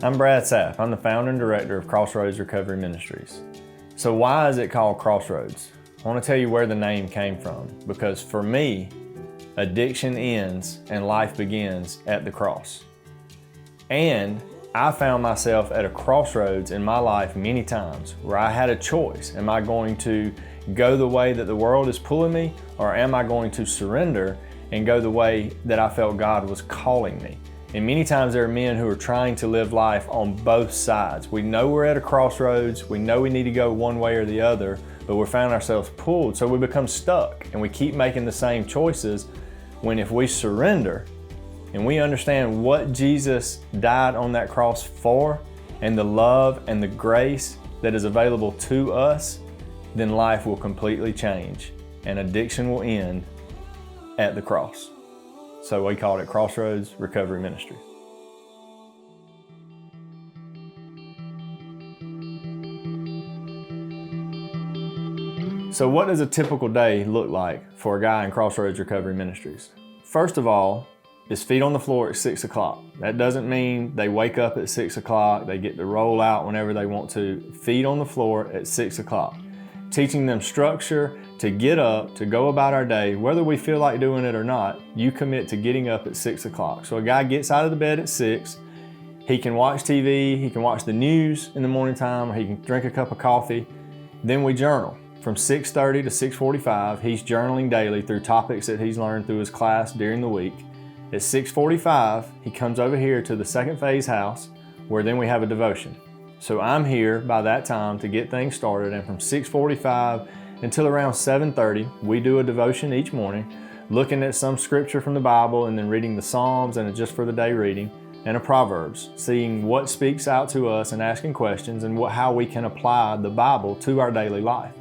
I'm Brad Sapp. I'm the founder and director of Crossroads Recovery Ministries. So why is it called Crossroads? I want to tell you where the name came from, because for me, addiction ends and life begins at the cross. And I found myself at a crossroads in my life many times where I had a choice. Am I going to go the way that the world is pulling me, or am I going to surrender and go the way that I felt God was calling me? And many times there are men who are trying to live life on both sides. We know we're at a crossroads, we know we need to go one way or the other, but we found ourselves pulled, so we become stuck and we keep making the same choices, when if we surrender and we understand what Jesus died on that cross for and the love and the grace that is available to us, then life will completely change and addiction will end at the cross. So we called it Crossroads Recovery Ministry. So what does a typical day look like for a guy in Crossroads Recovery Ministries? First of all, is feet on the floor at 6 o'clock. That doesn't mean they wake up at 6 o'clock, they get to roll out whenever they want to. Feet on the floor at 6 o'clock. Teaching them structure to get up, to go about our day, whether we feel like doing it or not. You commit to getting up at 6 o'clock. So a guy gets out of the bed at 6, he can watch TV, he can watch the news in the morning time, or he can drink a cup of coffee. Then we journal. From 6:30 to 6:45, he's journaling daily through topics that he's learned through his class during the week. At 6:45, he comes over here to the second phase house, where then we have a devotion. So I'm here by that time to get things started, and from 6:45 until around 7:30, we do a devotion each morning, looking at some scripture from the Bible and then reading the Psalms and a just for the day reading and a Proverbs, seeing what speaks out to us and asking questions and how we can apply the Bible to our daily life.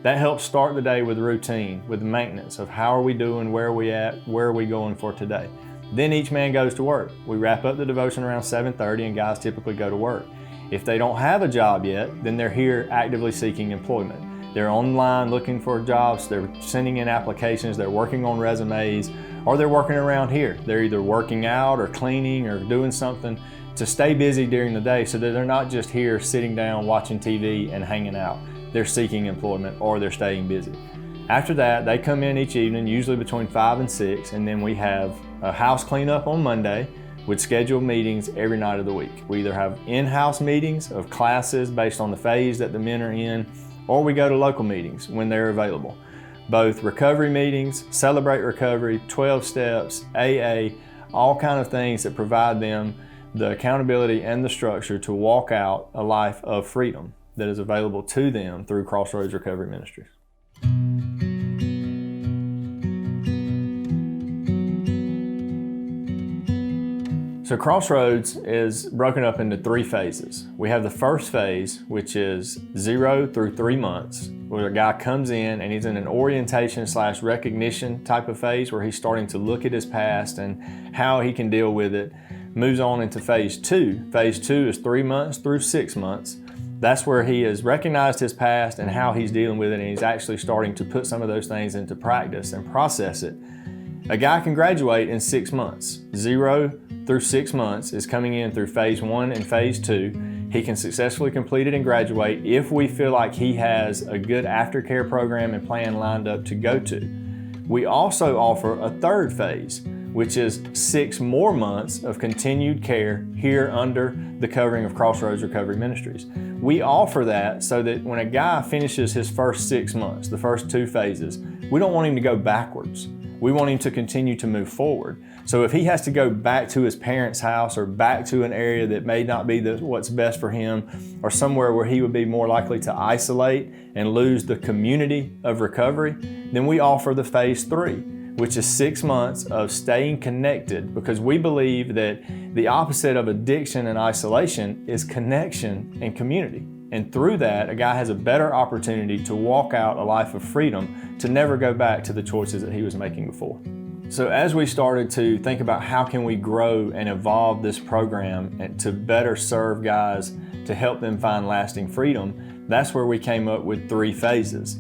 That helps start the day with routine, with maintenance of how are we doing, where are we at, where are we going for today. Then each man goes to work. We wrap up the devotion around 7:30 and guys typically go to work. If they don't have a job yet, then they're here actively seeking employment. They're online looking for jobs, they're sending in applications, they're working on resumes, or they're working around here. They're either working out or cleaning or doing something to stay busy during the day, so that they're not just here sitting down watching TV and hanging out. They're seeking employment or they're staying busy. After that, they come in each evening, usually between 5 and 6, and then we have a house cleanup on Monday with scheduled meetings every night of the week. We either have in-house meetings of classes based on the phase that the men are in, or we go to local meetings when they're available. Both recovery meetings, Celebrate Recovery, 12 Steps, AA, all kind of things that provide them the accountability and the structure to walk out a life of freedom that is available to them through Crossroads Recovery Ministries. So Crossroads is broken up into 3 phases. We have the first phase, which is 0 through 3 months, where a guy comes in and he's in an orientation/recognition type of phase where he's starting to look at his past and how he can deal with it. Moves on into phase 2. Phase 2 is 3 months through 6 months. That's where he has recognized his past and how he's dealing with it, and he's actually starting to put some of those things into practice and process it. A guy can graduate in 6 months. 0 through 6 months is coming in through phase 1 and phase 2. He can successfully complete it and graduate if we feel like he has a good aftercare program and plan lined up to go to. We also offer a third phase, which is 6 more months of continued care here under the covering of Crossroads Recovery Ministries. We offer that so that when a guy finishes his first 6 months, the first 2 phases, we don't want him to go backwards. We want him to continue to move forward. So if he has to go back to his parents' house or back to an area that may not be what's best for him, or somewhere where he would be more likely to isolate and lose the community of recovery, then we offer the phase 3, which is 6 months of staying connected, because we believe that the opposite of addiction and isolation is connection and community. And through that, a guy has a better opportunity to walk out a life of freedom, to never go back to the choices that he was making before. So as we started to think about how can we grow and evolve this program and to better serve guys to help them find lasting freedom, that's where we came up with 3 phases.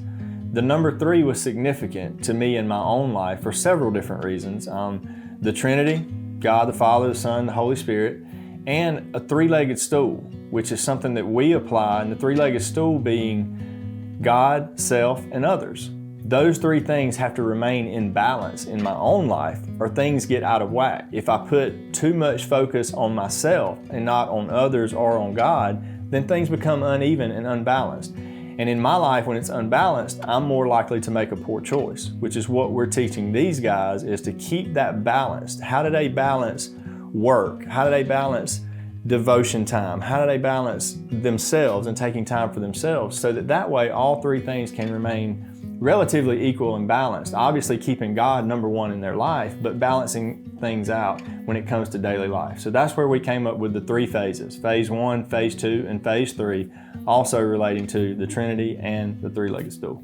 The number 3 was significant to me in my own life for several different reasons. The Trinity, God the Father, the Son, the Holy Spirit, and a 3-legged stool, which is something that we apply, and the 3-legged stool being God, self, and others. Those 3 things have to remain in balance in my own life or things get out of whack. If I put too much focus on myself and not on others or on God, then things become uneven and unbalanced. And in my life, when it's unbalanced, I'm more likely to make a poor choice, which is what we're teaching these guys, is to keep that balanced. How do they balance work? How do they balance devotion time? How do they balance themselves and taking time for themselves so that way all 3 things can remain relatively equal and balanced? Obviously keeping God number 1 in their life, but balancing things out when it comes to daily life. So that's where we came up with the 3 phases, phase 1, phase 2, and phase 3, also relating to the Trinity and the 3-legged stool.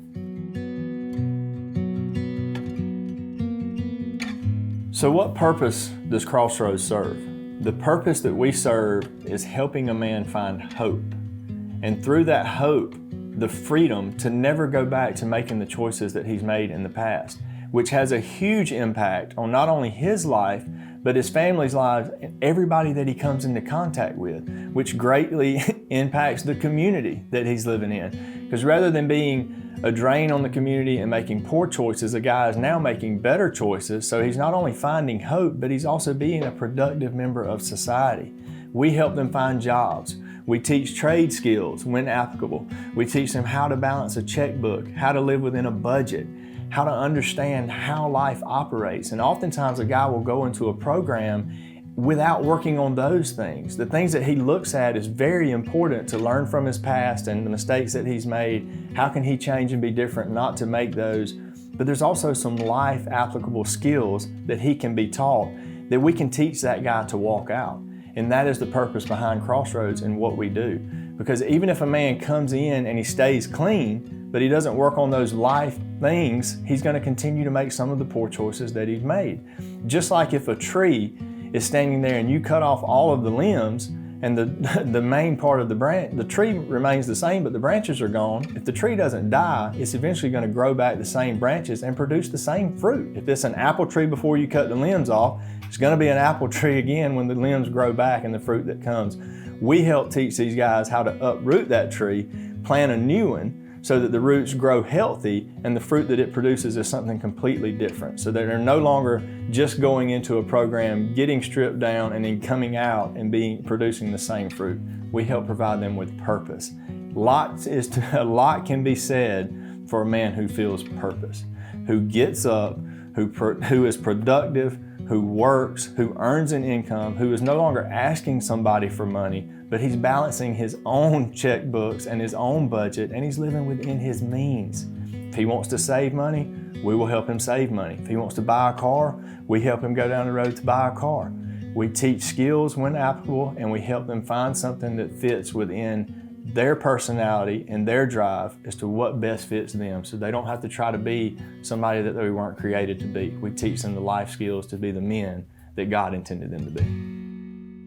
So what purpose does Crossroads serve? The purpose that we serve is helping a man find hope. And through that hope, the freedom to never go back to making the choices that he's made in the past, which has a huge impact on not only his life, but his family's lives and everybody that he comes into contact with, which greatly impacts the community that he's living in. Because rather than being a drain on the community and making poor choices, a guy is now making better choices. So he's not only finding hope, but he's also being a productive member of society. We help them find jobs. We teach trade skills when applicable. We teach them how to balance a checkbook, how to live within a budget, how to understand how life operates. And oftentimes a guy will go into a program without working on those things. The things that he looks at is very important to learn from his past and the mistakes that he's made. How can he change and be different not to make those? But there's also some life applicable skills that he can be taught that we can teach that guy to walk out. And that is the purpose behind Crossroads and what we do. Because even if a man comes in and he stays clean, but he doesn't work on those life things, he's going to continue to make some of the poor choices that he's made. Just like if a tree is standing there and you cut off all of the limbs and the main part of the branch, the tree remains the same, but the branches are gone. If the tree doesn't die, it's eventually going to grow back the same branches and produce the same fruit. If it's an apple tree before you cut the limbs off, it's going to be an apple tree again when the limbs grow back and the fruit that comes. We help teach these guys how to uproot that tree, plant a new one, so that the roots grow healthy and the fruit that it produces is something completely different. So that they're no longer just going into a program, getting stripped down, and then coming out and producing the same fruit. We help provide them with purpose. A lot can be said for a man who feels purpose, who gets up, who is productive, who works, who earns an income, who is no longer asking somebody for money, but he's balancing his own checkbooks and his own budget, and he's living within his means. If he wants to save money, we will help him save money. If he wants to buy a car, we help him go down the road to buy a car. We teach skills when applicable, and we help them find something that fits within their personality and their drive as to what best fits them, so they don't have to try to be somebody that they weren't created to be. We teach them the life skills to be the men that God intended them to be.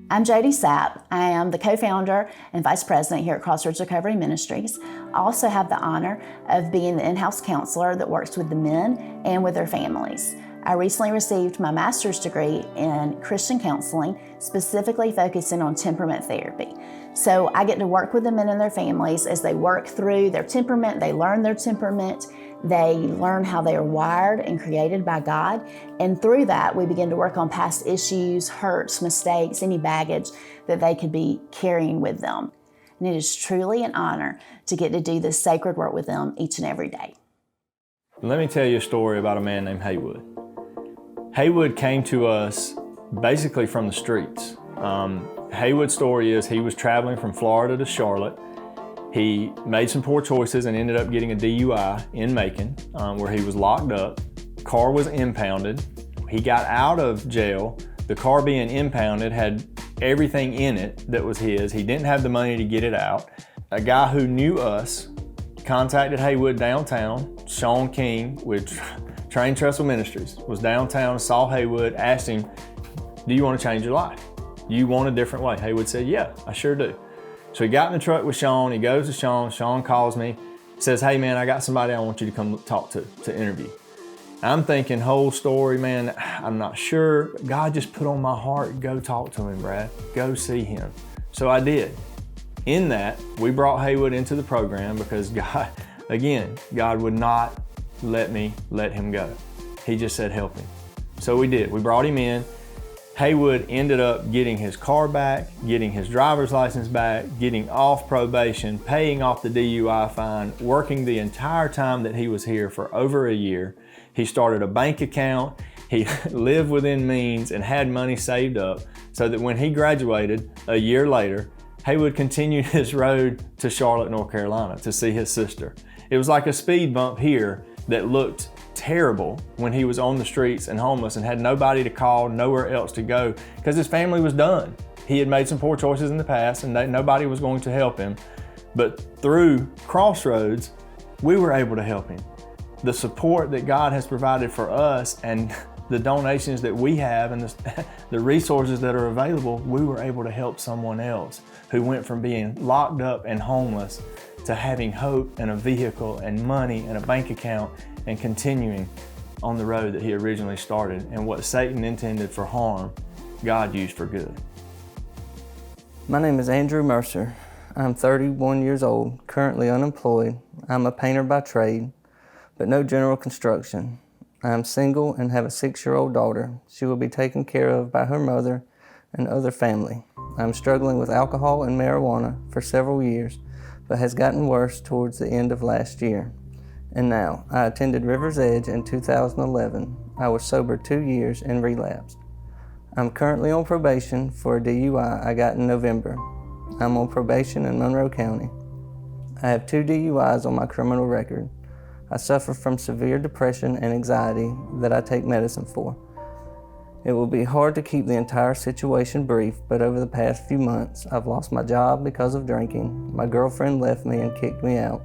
I'm Jody Sapp. I am the co-founder and vice president here at Crossroads Recovery Ministries. I also have the honor of being the in-house counselor that works with the men and with their families. I recently received my master's degree in Christian counseling, specifically focusing on temperament therapy. So I get to work with the men and their families as they work through their temperament, they learn their temperament, they learn how they are wired and created by God. And through that, we begin to work on past issues, hurts, mistakes, any baggage that they could be carrying with them. And it is truly an honor to get to do this sacred work with them each and every day. Let me tell you a story about a man named Haywood. Haywood came to us basically from the streets. Haywood's story is he was traveling from Florida to Charlotte. He made some poor choices and ended up getting a DUI in Macon, where he was locked up. Car was impounded. He got out of jail. The car being impounded had everything in it that was his. He didn't have the money to get it out. A guy who knew us contacted Haywood downtown, Sean King, with Train Trestle Ministries, was downtown, saw Haywood, asked him, do you want to change your life? You want a different way? Haywood said, yeah, I sure do. So he got in the truck with Sean, he goes to Sean, Sean calls me, says, hey man, I got somebody I want you to come talk to interview. I'm thinking, whole story, man, I'm not sure. God just put on my heart, go talk to him, Brad, go see him. So I did. In that, we brought Haywood into the program because God would not let me let him go. He just said, help him. So we did, we brought him in. Haywood ended up getting his car back, getting his driver's license back, getting off probation, paying off the DUI fine, working the entire time that he was here for over a year. He started a bank account, he lived within means and had money saved up so that when he graduated a year later, Haywood continued his road to Charlotte, North Carolina to see his sister. It was like a speed bump here that looked terrible when he was on the streets and homeless and had nobody to call, nowhere else to go, because his family was done. He had made some poor choices in the past and nobody was going to help him. But through Crossroads, we were able to help him. The support that God has provided for us and the donations that we have and the resources that are available, we were able to help someone else who went from being locked up and homeless to having hope and a vehicle and money and a bank account and continuing on the road that he originally started. And what Satan intended for harm, God used for good. My name is Andrew Mercer. I'm 31 years old, currently unemployed. I'm a painter by trade, but no general construction. I am single and have a 6-year-old daughter. She will be taken care of by her mother and other family. I'm struggling with alcohol and marijuana for several years, but has gotten worse towards the end of last year. And now, I attended River's Edge in 2011. I was sober 2 years and relapsed. I'm currently on probation for a DUI I got in November. I'm on probation in Monroe County. I have 2 DUIs on my criminal record. I suffer from severe depression and anxiety that I take medicine for. It will be hard to keep the entire situation brief, but over the past few months, I've lost my job because of drinking. My girlfriend left me and kicked me out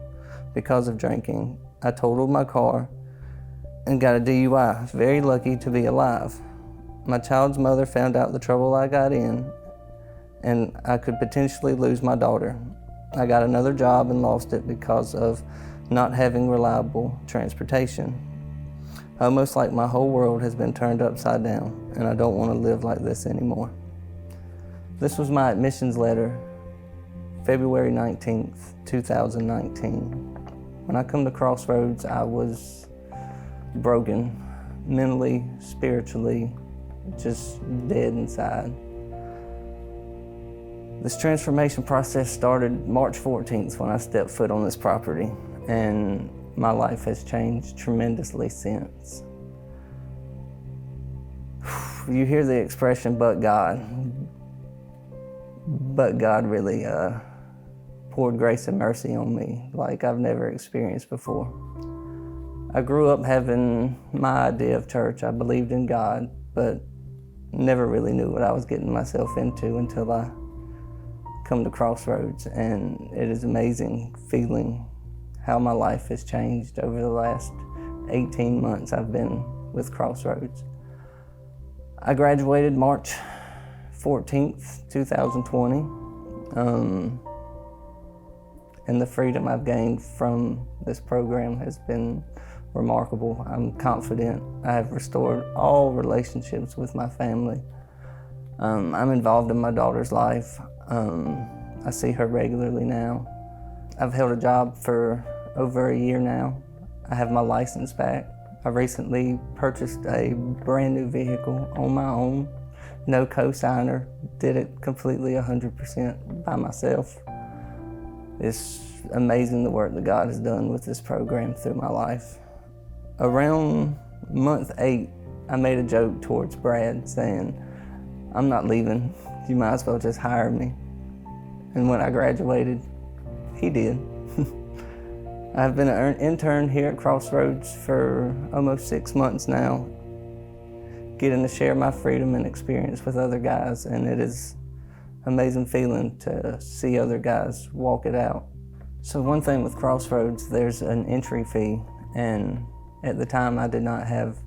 because of drinking. I totaled my car and got a DUI. Very lucky to be alive. My child's mother found out the trouble I got in, and I could potentially lose my daughter. I got another job and lost it because of not having reliable transportation. Almost like my whole world has been turned upside down, and I don't want to live like this anymore. This was my admissions letter, February 19th, 2019. When I come to Crossroads, I was broken, mentally, spiritually, just dead inside. This transformation process started March 14th when I stepped foot on this property, and my life has changed tremendously since. You hear the expression, but God really poured grace and mercy on me like I've never experienced before. I grew up having my idea of church. I believed in God, but never really knew what I was getting myself into until I come to Crossroads, and it is amazing feeling how my life has changed over the last 18 months I've been with Crossroads. I graduated March 14th, 2020. And the freedom I've gained from this program has been remarkable. I'm confident. I have restored all relationships with my family. I'm involved in my daughter's life. I see her regularly now. I've held a job for over a year now. I have my license back. I recently purchased a brand new vehicle on my own. No co-signer, did it completely 100% by myself. It's amazing the work that God has done with this program through my life. Around month 8, I made a joke towards Brad saying, I'm not leaving, you might as well just hire me. And when I graduated, he did. I've been an intern here at Crossroads for almost 6 months now, getting to share my freedom and experience with other guys, and it is amazing feeling to see other guys walk it out. So one thing with Crossroads, there's an entry fee, and At the time, I did not have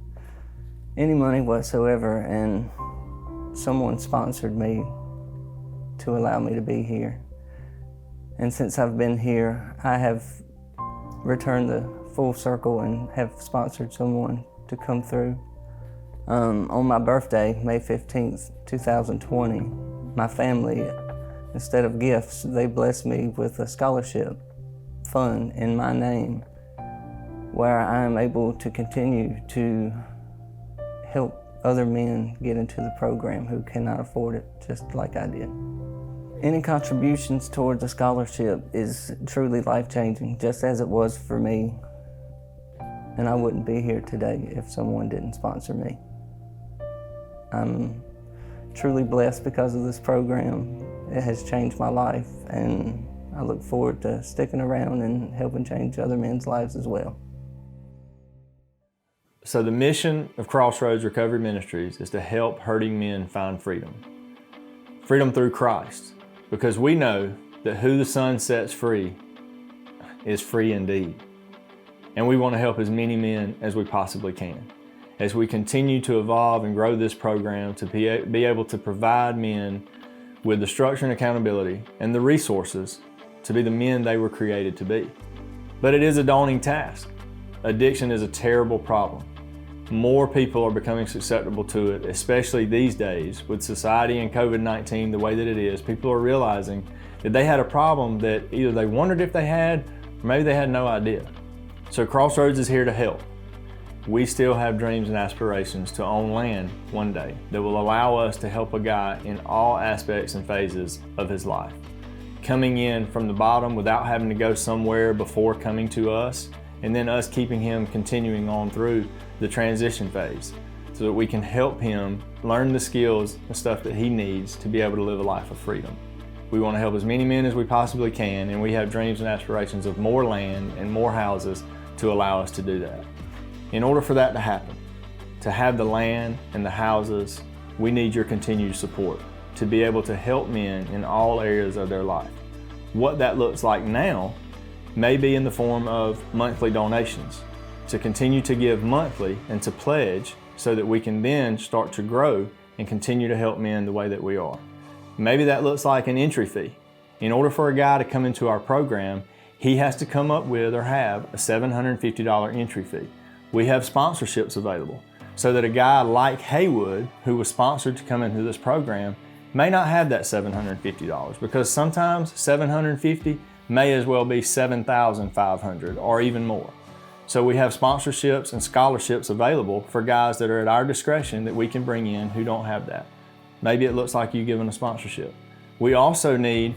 any money whatsoever, and someone sponsored me to allow me to be here. And since I've been here, I have returned the full circle and have sponsored someone to come through. On my birthday, May 15th, 2020, my family, instead of gifts, they blessed me with a scholarship fund in my name, where I am able to continue to help other men get into the program who cannot afford it, just like I did. Any contributions towards a scholarship is truly life-changing, just as it was for me. And I wouldn't be here today if someone didn't sponsor me. I'm truly blessed because of this program. It has changed my life, and I look forward to sticking around and helping change other men's lives as well. So the mission of Crossroads Recovery Ministries is to help hurting men find freedom. Freedom through Christ, because we know that who the Son sets free is free indeed. And we want to help as many men as we possibly can. As we continue to evolve and grow this program to be able to provide men with the structure and accountability and the resources to be the men they were created to be. But it is a daunting task. Addiction is a terrible problem. More people are becoming susceptible to it, especially these days with society and COVID-19 the way that it is. People are realizing that they had a problem that either they wondered if they had, or maybe they had no idea. So Crossroads is here to help. We still have dreams and aspirations to own land one day that will allow us to help a guy in all aspects and phases of his life. Coming in from the bottom without having to go somewhere before coming to us, and then us keeping him continuing on through the transition phase so that we can help him learn the skills and stuff that he needs to be able to live a life of freedom. We want to help as many men as we possibly can, and we have dreams and aspirations of more land and more houses to allow us to do that. In order for that to happen, to have the land and the houses, we need your continued support to be able to help men in all areas of their life. What that looks like now may be in the form of monthly donations, to continue to give monthly and to pledge so that we can then start to grow and continue to help men the way that we are. Maybe that looks like an entry fee. In order for a guy to come into our program, he has to come up with or have a $750 entry fee. We have sponsorships available so that a guy like Haywood, who was sponsored to come into this program, may not have that $750 because sometimes $750 may as well be $7,500 or even more. So we have sponsorships and scholarships available for guys that are at our discretion that we can bring in who don't have that. Maybe it looks like you giving a sponsorship. We also need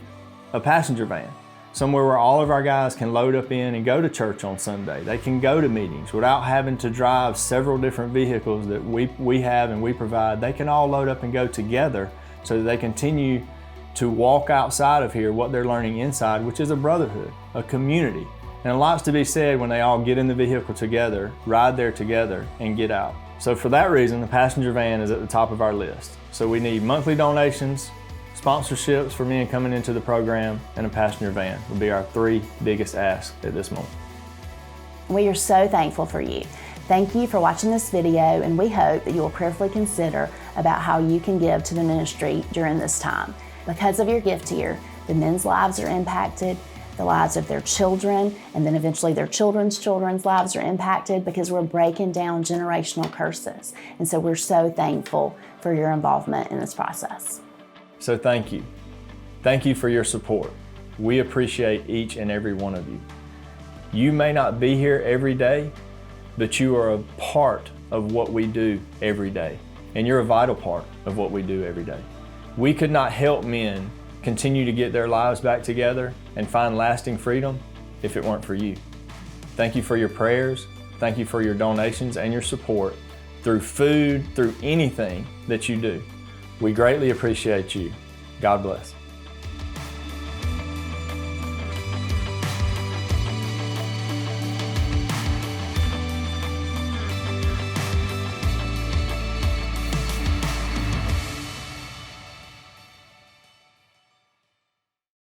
a passenger van, somewhere where all of our guys can load up in and go to church on Sunday. They can go to meetings without having to drive several different vehicles that we have and we provide. They can all load up and go together so that they continue to walk outside of here what they're learning inside, which is a brotherhood, a community. And a lot's to be said when they all get in the vehicle together, ride there together, and get out. So for that reason, the passenger van is at the top of our list. So we need monthly donations, sponsorships for men coming into the program, and a passenger van will be our three biggest asks at this moment. We are so thankful for you. Thank you for watching this video, and we hope that you will prayerfully consider about how you can give to the ministry during this time. Because of your gift here, the men's lives are impacted, the lives of their children, and then eventually their children's lives are impacted because we're breaking down generational curses. And so we're so thankful for your involvement in this process. So thank you. Thank you for your support. We appreciate each and every one of you. You may not be here every day, but you are a part of what we do every day. And you're a vital part of what we do every day. We could not help men continue to get their lives back together and find lasting freedom if it weren't for you. Thank you for your prayers. Thank you for your donations and your support through food, through anything that you do. We greatly appreciate you. God bless.